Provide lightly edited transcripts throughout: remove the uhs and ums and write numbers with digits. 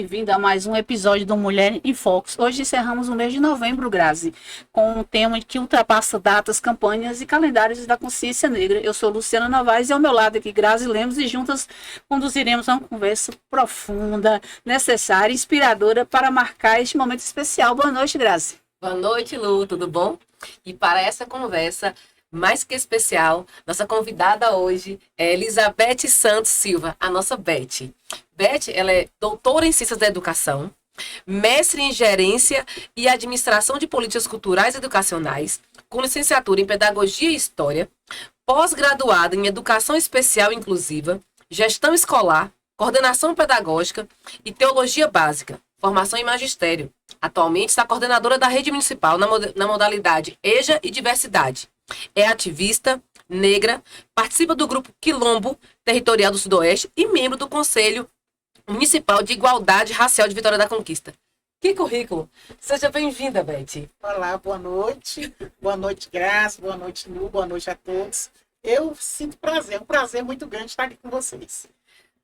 bem-vindo a mais um episódio do Mulher em Foco. Hoje encerramos o mês de novembro, Grazi, com um tema que ultrapassa datas, campanhas e calendários da consciência negra. Eu sou Luciana Novaes e ao meu lado aqui Grazi Lemos e juntas conduziremos uma conversa profunda, necessária e inspiradora para marcar este momento especial. Boa noite, Grazi. Boa noite, Lu, tudo bom? E para essa conversa mais que especial, nossa convidada hoje é Elizabeth Santos Silva, a nossa Beth. Beth, ela é doutora em Ciências da Educação, mestre em Gerência e Administração de Políticas Culturais e Educacionais, com licenciatura em Pedagogia e História, pós-graduada em Educação Especial e Inclusiva, Gestão Escolar, Coordenação Pedagógica e Teologia Básica, formação em Magistério. Atualmente está coordenadora da rede municipal na modalidade EJA e Diversidade. É ativista, negra, participa do grupo Quilombo Territorial do Sudoeste e membro do Conselho Municipal de Igualdade Racial de Vitória da Conquista. Que currículo! Seja bem-vinda, Beth. Olá, boa noite. Boa noite, Graça. Boa noite, Lu. Boa noite a todos. Eu sinto prazer, um prazer muito grande estar aqui com vocês.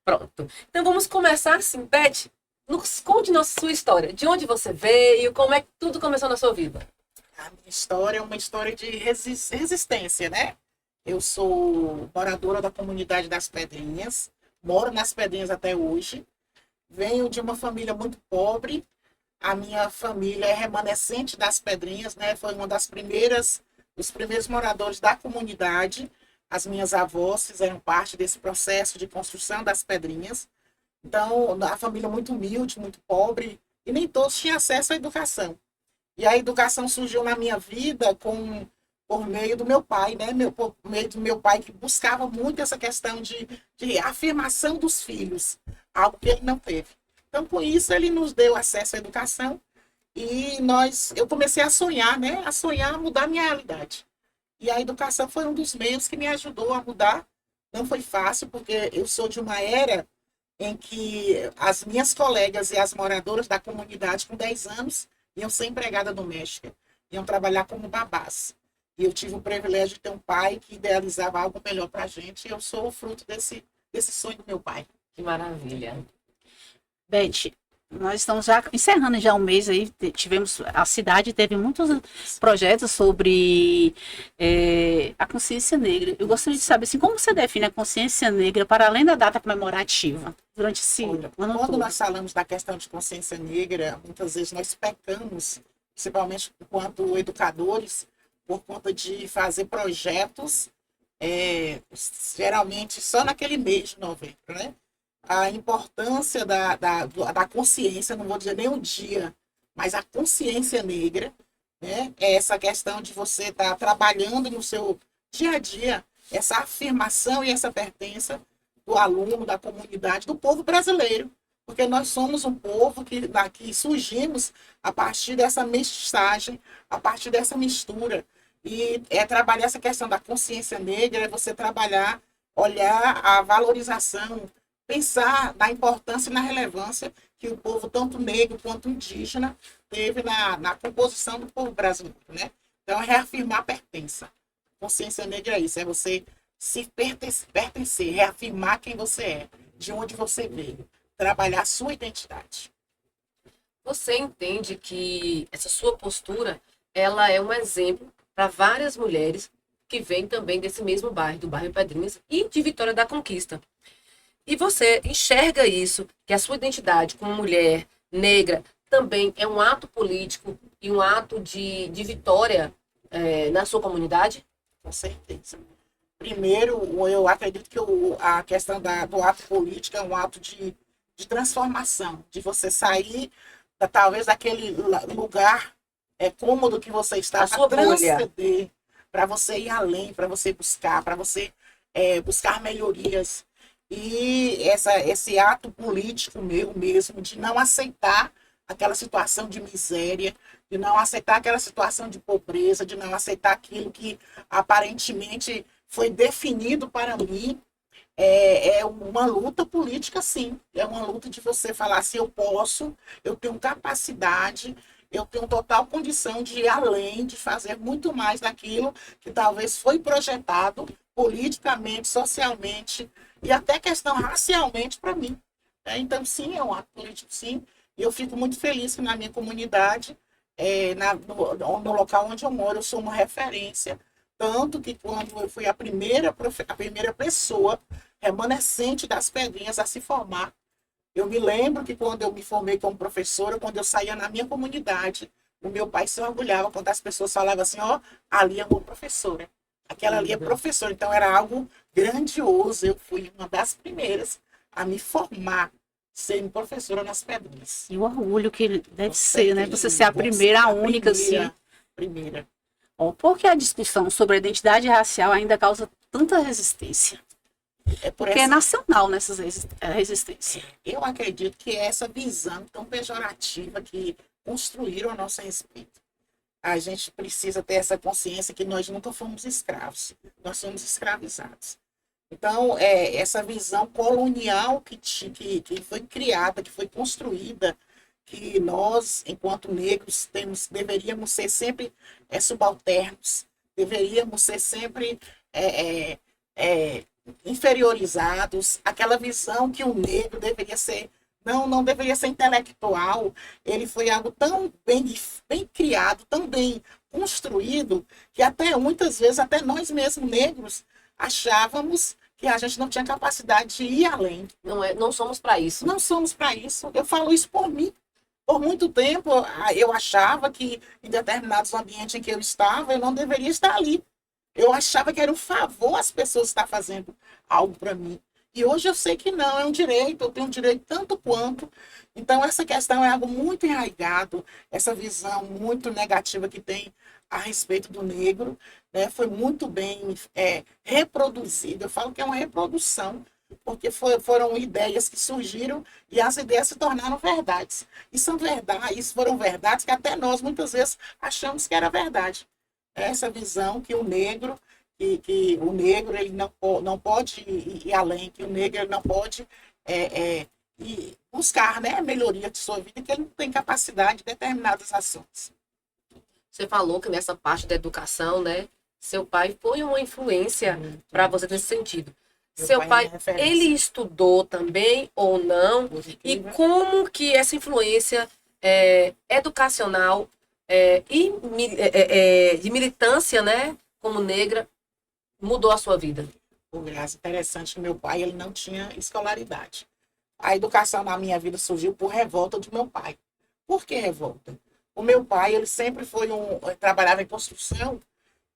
Pronto. Então vamos começar assim, Beth. Nos conte sua história. De onde você veio, como é que tudo começou na sua vida? A minha história é uma história de resistência, né? Eu sou moradora da comunidade das Pedrinhas, moro nas Pedrinhas até hoje. Venho de uma família muito pobre. A minha família é remanescente das Pedrinhas, né? Foi uma das primeiras, os primeiros moradores da comunidade. As minhas avós fizeram parte desse processo de construção das Pedrinhas. Então, a família muito humilde, muito pobre, e nem todos tinham acesso à educação. E a educação surgiu na minha vida por meio do meu pai, né? Por meio do meu pai, que buscava muito essa questão de afirmação dos filhos, algo que ele não teve. Então, com isso, ele nos deu acesso à educação e eu comecei a sonhar, né? A sonhar, a mudar a minha realidade. E a educação foi um dos meios que me ajudou a mudar. Não foi fácil, porque eu sou de uma era em que as minhas colegas e as moradoras da comunidade, com 10 anos, iam ser empregada doméstica, iam trabalhar como babás. E eu tive o privilégio de ter um pai que idealizava algo melhor para a gente, e eu sou o fruto desse sonho do meu pai. Que maravilha. Beth, nós estamos já encerrando já um mês aí, a cidade teve muitos projetos sobre a consciência negra. Eu gostaria de saber assim, como você define a consciência negra para além da data comemorativa durante esse ano Quando todo? nós falamos da questão de consciência negra, muitas vezes nós pecamos, principalmente enquanto educadores, por conta de fazer projetos, geralmente só naquele mês de novembro, né? A importância da consciência, não vou dizer nem um dia, mas a consciência negra, né? É essa questão de você estar trabalhando no seu dia a dia, essa afirmação e essa pertença do aluno, da comunidade, do povo brasileiro, porque nós somos um povo que daqui surgimos a partir dessa mestiçagem, a partir dessa mistura. E trabalhar essa questão da consciência negra, é você trabalhar, olhar a valorização, pensar na importância e na relevância que o povo, tanto negro quanto indígena, teve na composição do povo brasileiro, né? Então, é reafirmar a pertença. Consciência negra é isso, é você se pertencer, reafirmar quem você é, de onde você veio, trabalhar a sua identidade. Você entende que essa sua postura, ela é um exemplo para várias mulheres que vêm também desse mesmo bairro, do bairro Pedrinhas e de Vitória da Conquista. E você enxerga isso, que a sua identidade como mulher negra também é um ato político e um ato de vitória na sua comunidade? Com certeza. Primeiro, eu acredito que a questão do ato político é um ato de transformação, de você sair, talvez, daquele lugar cômodo que você está, para transcender, para você ir além, para você buscar melhorias. E esse ato político meu mesmo, de não aceitar aquela situação de miséria, de não aceitar aquela situação de pobreza, de não aceitar aquilo que aparentemente foi definido para mim, é uma luta política, sim. É uma luta de você falar assim, eu posso, eu tenho capacidade, eu tenho total condição de ir além, de fazer muito mais daquilo que talvez foi projetado politicamente, socialmente e até questão racialmente para mim. Então, sim, é um ato político, sim. E eu fico muito feliz que na minha comunidade, no local onde eu moro, eu sou uma referência. Tanto que quando eu fui a primeira pessoa remanescente das Pedrinhas a se formar, eu me lembro que quando eu me formei como professora, quando eu saía na minha comunidade, o meu pai se orgulhava quando as pessoas falavam assim, ó, ali é uma professora. Aquela ali é professora. Então era algo grandioso. Eu fui uma das primeiras a me formar, sendo professora nas Pedrinhas. E o orgulho que deve Com ser, né? certeza. Você ser a primeira, a única, primeira, assim. primeira. Ó, por que a discussão sobre a identidade racial ainda causa tanta resistência? É por Porque é essa, nacional nessa resistência. eu acredito que é essa visão tão pejorativa que construíram a nosso respeito. A gente precisa ter essa consciência que nós nunca fomos escravos, nós somos escravizados. Então, essa visão colonial que foi criada, que foi construída, que nós, enquanto negros, deveríamos ser sempre subalternos, deveríamos ser sempre é, é, inferiorizados, aquela visão que o negro deveria ser, não deveria ser intelectual, ele foi algo tão bem criado, tão bem construído, que até muitas vezes, até nós mesmos negros, achávamos que a gente não tinha capacidade de ir além. Não somos para isso. Não somos para isso. Eu falo isso por mim. Por muito tempo, eu achava que em determinados ambientes em que eu estava, eu não deveria estar ali. Eu achava que era um favor as pessoas estar fazendo algo para mim. E hoje eu sei que não, é um direito, eu tenho um direito tanto quanto. Então, essa questão é algo muito enraizado, essa visão muito negativa que tem a respeito do negro, né, foi muito bem reproduzida. Eu falo que é uma reprodução, porque foram ideias que surgiram e as ideias se tornaram verdades. E são verdades, foram verdades que até nós, muitas vezes, achamos que era verdade. Essa visão que o negro ele não pode ir além, que o negro ele não pode ir buscar, né, a melhoria de sua vida, que ele não tem capacidade de determinadas ações. Você falou que nessa parte da educação, né, seu pai foi uma influência para você nesse sentido. Seu pai, ele estudou também ou não? E como que essa influência educacional de militância, né, como negra, mudou a sua vida? Graça, interessante que meu pai ele não tinha escolaridade. A educação na minha vida surgiu por revolta do meu pai. Por que revolta? O meu pai, ele sempre trabalhava em construção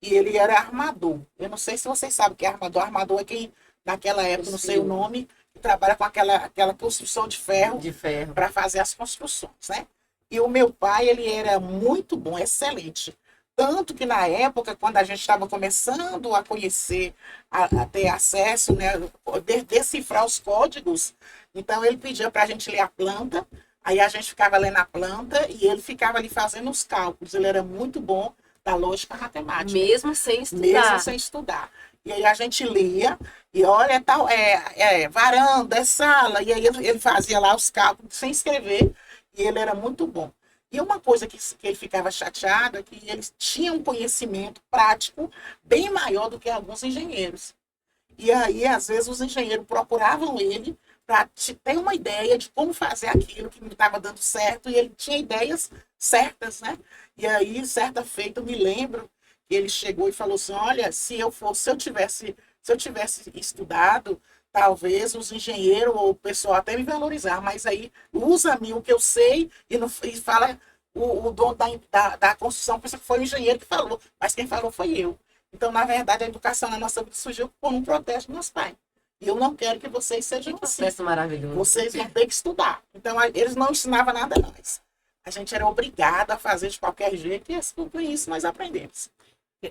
e ele era armador. Eu não sei se vocês sabem o que é armador. Armador é quem, naquela época, não sei o nome, que trabalha com aquela construção de ferro para fazer as construções, né? E o meu pai, ele era muito bom, excelente. Tanto que na época, quando a gente estava começando a conhecer, a ter acesso, né, decifrar os códigos, então ele pedia para a gente ler a planta, aí a gente ficava lendo a planta e ele ficava ali fazendo os cálculos. Ele era muito bom da lógica matemática. Mesmo sem estudar. Mesmo sem estudar. E aí a gente lia, e olha, tal, varanda, é sala, e aí ele fazia lá os cálculos sem escrever, e ele era muito bom. E uma coisa que ele ficava chateado é que eles tinham um conhecimento prático bem maior do que alguns engenheiros. E aí, às vezes, os engenheiros procuravam ele para ter uma ideia de como fazer aquilo que não estava dando certo, e ele tinha ideias certas, né? E aí, certa feita, eu me lembro que ele chegou e falou assim, olha, se eu tivesse estudado, talvez os engenheiros ou o pessoal até me valorizar, mas aí usa-me o que eu sei e fala o dono da construção, pensa que foi o engenheiro que falou, mas quem falou foi eu. Então, na verdade, a educação na nossa vida surgiu por um protesto dos meus pais. E eu não quero que vocês sejam assim. Processo maravilhoso. Vocês vão ter que estudar. Então, eles não ensinavam nada a nós. A gente era obrigado a fazer de qualquer jeito e com isso nós aprendemos.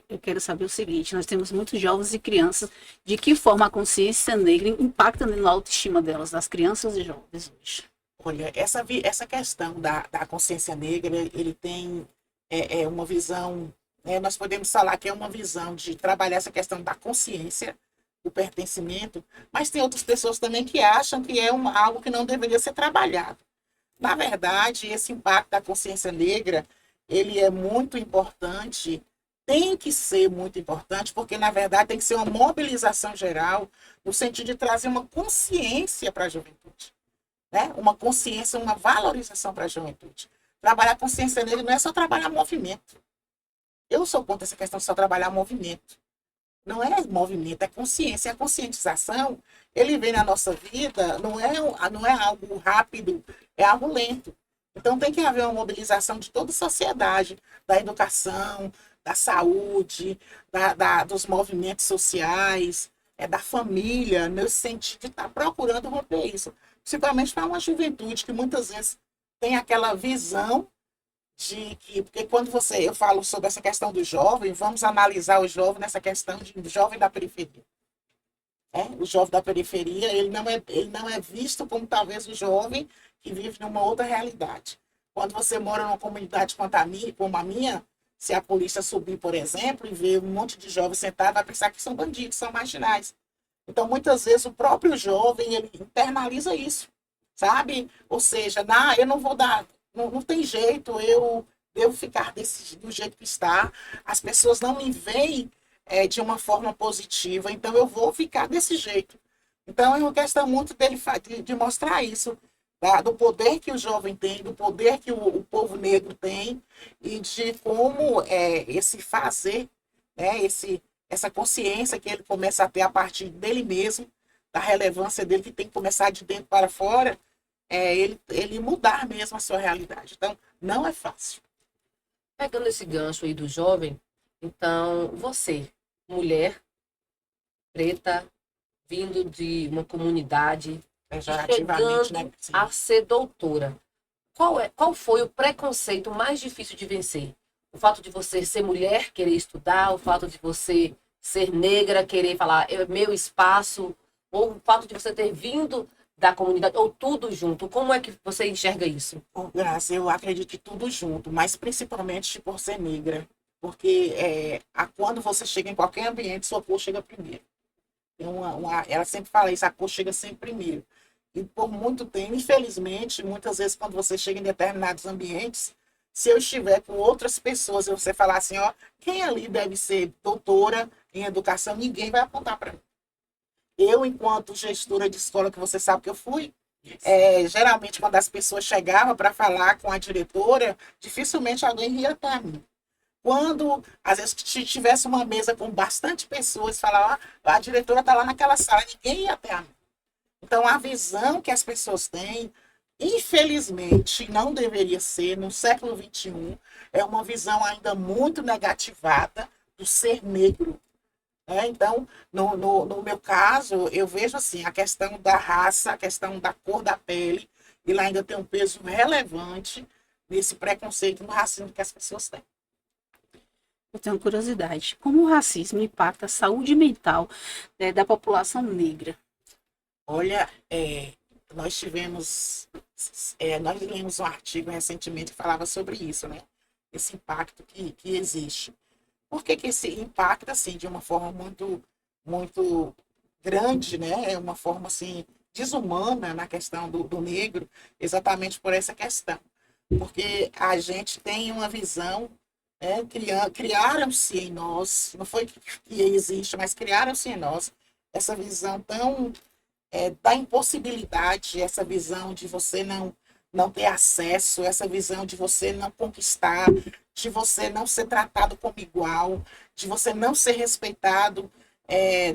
Eu quero saber o seguinte, nós temos muitos jovens e crianças, de que forma a consciência negra impacta na autoestima delas, das crianças e jovens hoje? Olha, essa questão da consciência negra, ele tem uma visão, nós podemos falar que é uma visão de trabalhar essa questão da consciência, do pertencimento, mas tem outras pessoas também que acham que é algo que não deveria ser trabalhado. Na verdade, esse impacto da consciência negra, ele é muito importante, tem que ser muito importante, porque, na verdade, tem que ser uma mobilização geral, no sentido de trazer uma consciência para a juventude. né? Uma consciência, uma valorização para a juventude. Trabalhar a consciência negra não é só trabalhar movimento. Eu sou contra essa questão de só trabalhar movimento. Não é movimento, é consciência. A conscientização, ele vem na nossa vida, não é algo rápido, é algo lento. Então tem que haver uma mobilização de toda a sociedade, da educação, da saúde, dos movimentos sociais, da família, nesse sentido de estar procurando romper isso. Principalmente para uma juventude que muitas vezes tem aquela visão de que, porque quando eu falo sobre essa questão do jovem, vamos analisar o jovem nessa questão de jovem da periferia. O jovem da periferia, ele não é visto como talvez o jovem que vive numa outra realidade. Quando você mora numa comunidade como a minha, se a polícia subir, por exemplo, e ver um monte de jovens sentados, vai pensar que são bandidos, são marginais. Então, muitas vezes, o próprio jovem, ele internaliza isso, sabe? Ou seja, eu não vou dar, não tem jeito, eu devo ficar do jeito que está, as pessoas não me veem de uma forma positiva, então eu vou ficar desse jeito. Então, é uma questão muito dele de mostrar isso, do poder que o jovem tem, do poder que o povo negro tem, e de como esse fazer, né, essa consciência que ele começa a ter a partir dele mesmo, da relevância dele, que tem que começar de dentro para fora, ele mudar mesmo a sua realidade. Então, não é fácil. Pegando esse gancho aí do jovem, então, você, mulher, preta, vindo de uma comunidade, Pejorativamente, né? chegando a ser doutora, qual foi o preconceito mais difícil de vencer? O fato de você ser mulher, querer estudar, o fato de você ser negra, querer falar, é meu espaço, ou o fato de você ter vindo da comunidade, ou tudo junto? Como é que você enxerga isso? Graça, eu acredito que tudo junto, mas principalmente por ser negra. Porque quando você chega em qualquer ambiente, sua cor chega primeiro. Ela sempre fala isso, a cor chega sempre primeiro. E por muito tempo, infelizmente, muitas vezes quando você chega em determinados ambientes, se eu estiver com outras pessoas e você falar assim, ó, quem ali deve ser doutora em educação, ninguém vai apontar para mim. Eu, enquanto gestora de escola, que você sabe que eu fui, geralmente quando as pessoas chegavam para falar com a diretora, dificilmente alguém ia até mim. Quando, às vezes, tivesse uma mesa com bastante pessoas, falar, ó, a diretora está lá naquela sala, ninguém ia até mim. Então, a visão que as pessoas têm, infelizmente, não deveria ser, no século XXI, é uma visão ainda muito negativada do ser negro. Então, no meu caso, eu vejo assim, a questão da raça, a questão da cor da pele, ele ainda tem um peso relevante nesse preconceito, no racismo que as pessoas têm. Eu tenho curiosidade. Como o racismo impacta a saúde mental, da população negra? Olha, nós lemos um artigo recentemente que falava sobre isso, né? Esse impacto que existe. Por que esse impacta, assim, de uma forma muito, muito grande, né? É uma forma, assim, desumana na questão do negro, exatamente por essa questão. Porque a gente tem uma visão, criaram-se em nós, não foi que existe, mas criaram-se em nós essa visão tão da impossibilidade, essa visão de você não ter acesso, essa visão de você não conquistar, de você não ser tratado como igual, de você não ser respeitado,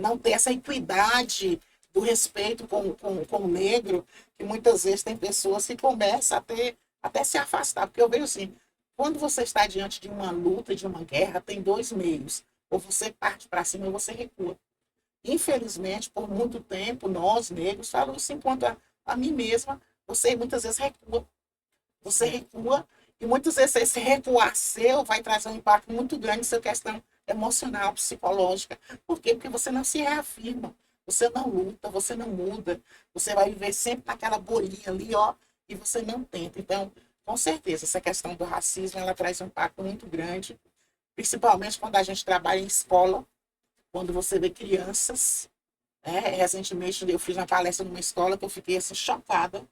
não ter essa equidade do respeito com o negro, que muitas vezes tem pessoas que começam até se afastar, porque eu vejo assim, quando você está diante de uma luta, de uma guerra, tem dois meios, ou você parte para cima ou você recua. Infelizmente, por muito tempo, nós negros, falo isso enquanto a mim mesma, você muitas vezes recua. Você recua e muitas vezes esse recuar seu vai trazer um impacto muito grande na sua questão emocional, psicológica. Por quê? Porque você não se reafirma, você não luta, você não muda, você vai viver sempre naquela bolinha ali, ó, e você não tenta. Então, com certeza, essa questão do racismo, ela traz um impacto muito grande, principalmente quando a gente trabalha em escola, quando você vê crianças, recentemente eu fiz uma palestra numa escola que eu fiquei assim, chocada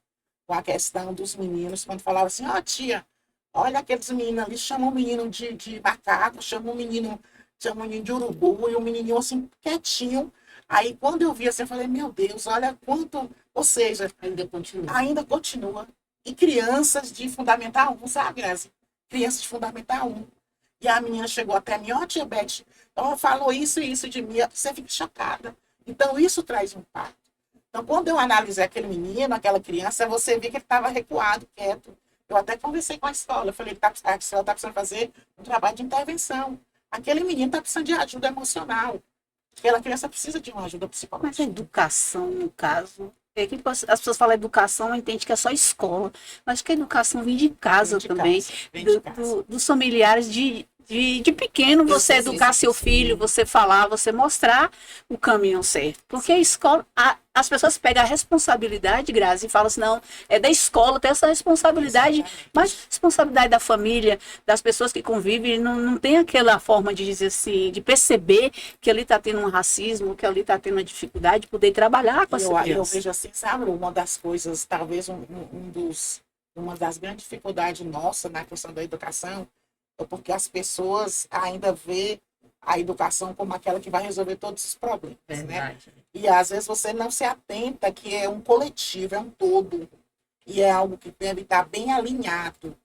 com a questão dos meninos, quando falava assim, ó tia, olha aqueles meninos ali, chamam o menino de macaco, chamam o menino tinha um menino de urubu e um menininho assim, quietinho. Aí, quando eu vi assim, eu falei, meu Deus, olha quanto... Ou seja, Ainda continua. ainda continua. E crianças de Fundamental 1, sabe, Grazi? Crianças de Fundamental 1. E a menina chegou até mim, ó, tia Beth, ela falou isso e isso de mim, você fica chocada. Então, isso traz um impacto. Então, quando eu analisei aquele menino, aquela criança, você vê que ele estava recuado, quieto. Eu até conversei com a escola, eu falei que a escola está precisando fazer um trabalho de intervenção. Aquele menino está precisando de ajuda emocional. Aquela criança precisa de uma ajuda Mas a psicológica. educação, no caso, é que as pessoas falam educação, entende que é só escola. Mas que a educação vem de casa Vem de também. casa, vem de casa. Dos familiares de pequeno, você Sim, educar sim, seu sim. filho, você falar, você mostrar o caminho certo. Porque a escola, as pessoas pegam a responsabilidade, Grazi, e falam assim, não, é da escola ter essa responsabilidade, Exatamente. mas responsabilidade da família, das pessoas que convivem, não tem aquela forma de dizer assim, de perceber que ali está tendo um racismo, que ali está tendo uma dificuldade de poder trabalhar com essa Eu criança. vejo assim, sabe, uma das coisas, talvez uma das grandes dificuldades nossas na questão da educação é porque as pessoas ainda vê a educação como aquela que vai resolver todos os problemas, né? Verdade. E às vezes você não se atenta que é um coletivo, é um todo, e é algo que deve estar bem alinhado.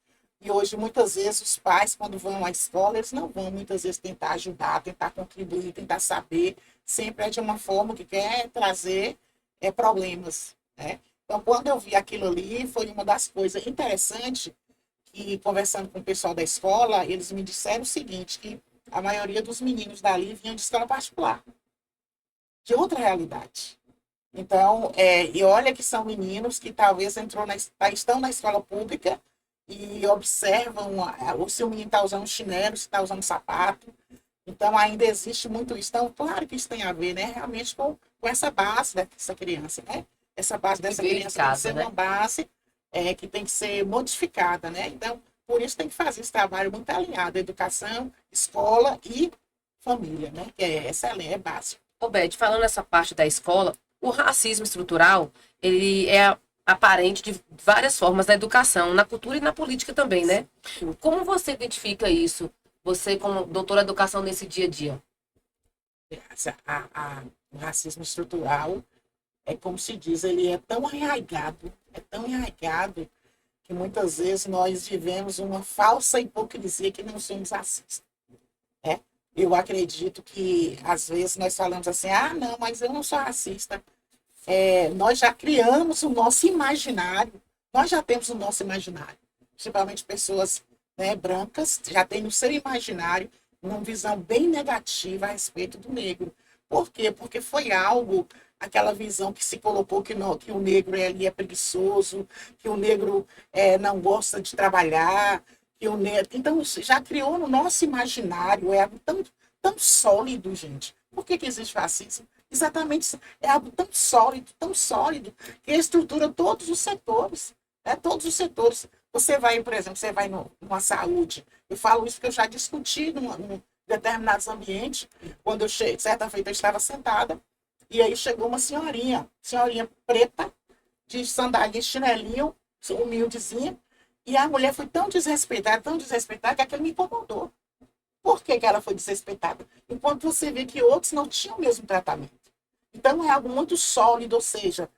E hoje, muitas vezes, os pais, quando vão à escola, eles não vão, muitas vezes, tentar ajudar, tentar contribuir, tentar saber. Sempre é de uma forma que quer trazer problemas, né? Então, quando eu vi aquilo ali, foi uma das coisas interessantes que, conversando com o pessoal da escola, eles me disseram o seguinte, que a maioria dos meninos dali vinham de escola particular, de outra realidade. Então, e olha que são meninos que talvez estão na escola pública e observam se o menino está usando chinelo, se está usando sapato. Então, ainda existe muito isso. Então, claro que isso tem a ver, né, realmente com essa base dessa criança, né? Essa base dessa veio de criança tem que casa, ser né? uma base que tem que ser modificada, né? Então, por isso tem que fazer esse trabalho muito alinhado, educação, escola e família, né? Que é excelente, é básico. Ô, Beth, falando nessa parte da escola, o racismo estrutural, ele é aparente de várias formas na educação, na cultura e na política também, né? Como você identifica isso? Você, como doutora de educação nesse dia a dia? O racismo estrutural é como se diz, ele é tão arraigado, que muitas vezes nós vivemos uma falsa hipocrisia que não somos racistas. Né? Eu acredito que, às vezes, nós falamos assim, não, mas eu não sou racista. Nós já criamos o nosso imaginário, nós já temos o nosso imaginário. Principalmente pessoas, né, brancas, já têm no seu imaginário uma visão bem negativa a respeito do negro. Por quê? Porque foi algo, aquela visão que se colocou que o negro ali é preguiçoso, que o negro não gosta de trabalhar, que o negro... Então, já criou no nosso imaginário, é algo tão sólido, gente. Por que existe racismo? Exatamente, é algo tão sólido, que estrutura todos os setores, né? Todos os setores. Você vai, por exemplo, numa saúde, eu falo isso porque eu já discuti em determinados ambientes, quando eu cheguei, certa feita eu estava sentada, e aí chegou uma senhorinha preta, de sandália e chinelinho, humildezinha, e a mulher foi tão desrespeitada, que aquilo me incomodou. Por que ela foi desrespeitada? Enquanto você vê que outros não tinham o mesmo tratamento. Então, é algo muito sólido, ou seja,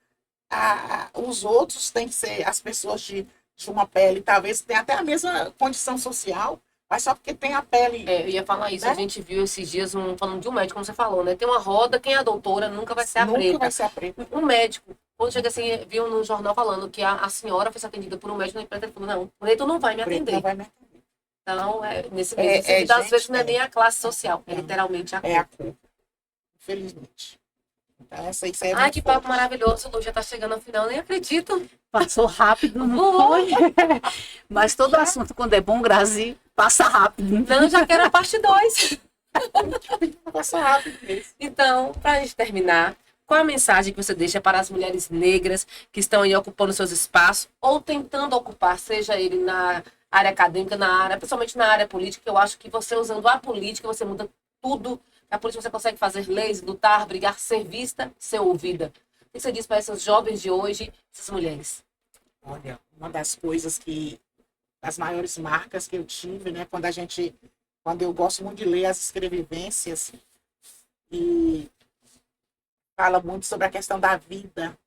os outros têm que ser as pessoas de uma pele, talvez tenha até a mesma condição social, mas só porque tem a pele... Eu ia falar isso, né? A gente viu esses dias, falando de um médico, como você falou, né? Tem uma roda, quem é a doutora nunca vai ser a Nunca preta. vai ser a preta. Um médico, quando chega assim, viu no jornal falando que a senhora foi atendida por um médico na preta, ele falou, não, o preto não vai me Preta atender. não vai me atender. Então, nesse mesmo sentido, às gente, vezes não é nem a classe social, é Não. literalmente a É a cor. cor. Infelizmente. Então, isso aí é Ai, muito que papo forte. maravilhoso, Lu, já tá chegando ao final, nem acredito. Passou rápido, não foi? Mas todo assunto, quando é bom, Grazi, passa rápido. Não, já quero a parte 2. Passa rápido mesmo. Então, para a gente terminar, qual a mensagem que você deixa para as mulheres negras que estão aí ocupando seus espaços ou tentando ocupar, seja ele na área acadêmica, principalmente na área política, que eu acho que você usando a política, você muda tudo. A política você consegue fazer leis, lutar, brigar, ser vista, ser ouvida. O que você diz para essas jovens de hoje, essas mulheres? Olha, uma das coisas as maiores marcas que eu tive, né, quando a gente quando eu gosto muito de ler as escrevivências, e fala muito sobre a questão da vida,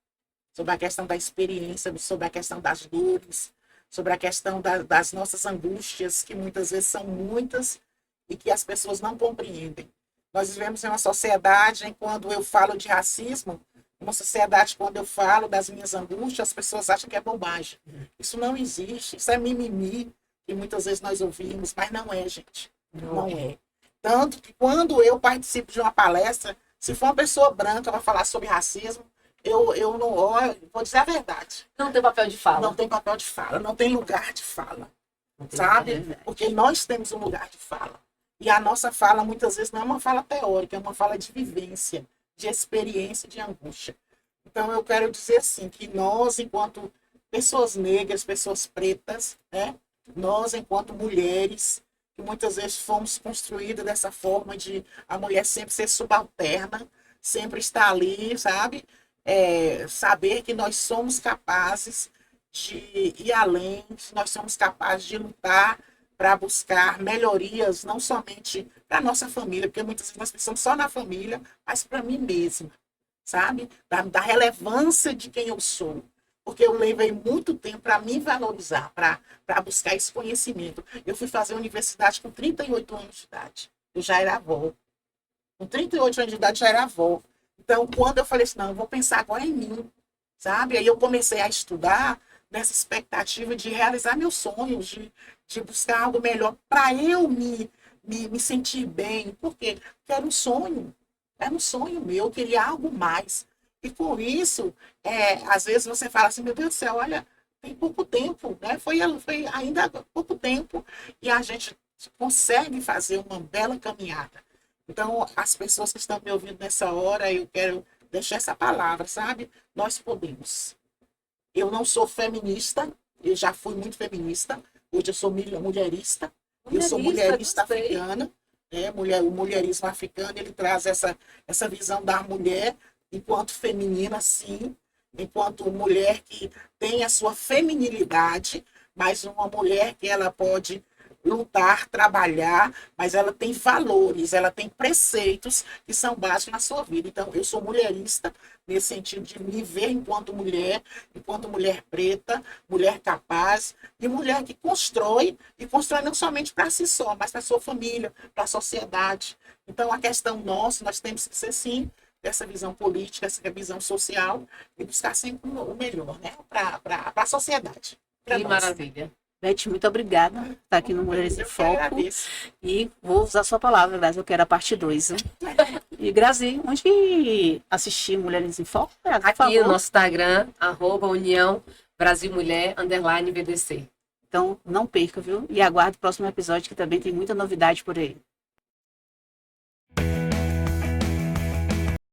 sobre a questão da experiência, sobre a questão das dores, sobre a questão das nossas angústias, que muitas vezes são muitas e que as pessoas não compreendem. Nós vivemos em uma sociedade em quando eu falo de racismo, uma sociedade quando eu falo das minhas angústias, as pessoas acham que é bobagem. Isso não existe, isso é mimimi, que muitas vezes nós ouvimos, mas não é, gente. Não é. Tanto que quando eu participo de uma palestra, se for uma pessoa branca para falar sobre racismo, eu não vou dizer a verdade. Não tem papel de fala. Não tem papel de fala, não tem lugar de fala. Não tem Sabe? papel. Porque nós temos um lugar de fala. E a nossa fala, muitas vezes, não é uma fala teórica, é uma fala de vivência, de experiência, de angústia. Então, eu quero dizer assim, que nós, enquanto pessoas negras, pessoas pretas, né? Nós, enquanto mulheres, que muitas vezes fomos construídas dessa forma de a mulher sempre ser subalterna, sempre estar ali, sabe? Saber que nós somos capazes de ir além, nós somos capazes de lutar para buscar melhorias, não somente para a nossa família, porque muitas vezes nós pensamos só na família, mas para mim mesma, sabe? Da relevância de quem eu sou. Porque eu levei muito tempo para me valorizar, para buscar esse conhecimento. Eu fui fazer universidade com 38 anos de idade. Eu já era avó. Com 38 anos de idade, já era avó. Então, quando eu falei assim, não, eu vou pensar agora em mim, sabe? Aí eu comecei a estudar nessa expectativa de realizar meus sonhos, de buscar algo melhor para eu me sentir bem. Por quê? Porque era um sonho meu, eu queria algo mais. E por isso, às vezes você fala assim, meu Deus do céu, olha, tem pouco tempo, né? Foi ainda há pouco tempo e a gente consegue fazer uma bela caminhada. Então, as pessoas que estão me ouvindo nessa hora, eu quero deixar essa palavra, sabe? Nós podemos. Eu não sou feminista, eu já fui muito feminista, hoje eu sou mulherista, eu sou mulherista gostei. africana, né? O mulherismo africano, ele traz essa visão da mulher enquanto feminina, sim, enquanto mulher que tem a sua feminilidade, mas uma mulher que ela pode lutar, trabalhar, mas ela tem valores, ela tem preceitos que são básicos na sua vida. Então, eu sou mulherista nesse sentido de me ver enquanto mulher preta, mulher capaz e mulher que constrói, e constrói não somente para si só, mas para a sua família, para a sociedade. Então, a questão nossa, nós temos que ser, sim, essa visão política, essa visão social, e buscar sempre o melhor, né? Para a sociedade. Que maravilha. Beth, muito obrigada por estar aqui no Mulheres em Eu que Foco. agradeço. E vou usar a sua palavra, Grazi, eu quero a parte 2. E Grazi, onde assistir Mulheres em Foco? Grazi, por Aqui favor. no nosso Instagram, @União Brasil Mulher, _VDC. Então, não perca, viu? E aguarde o próximo episódio, que também tem muita novidade por aí.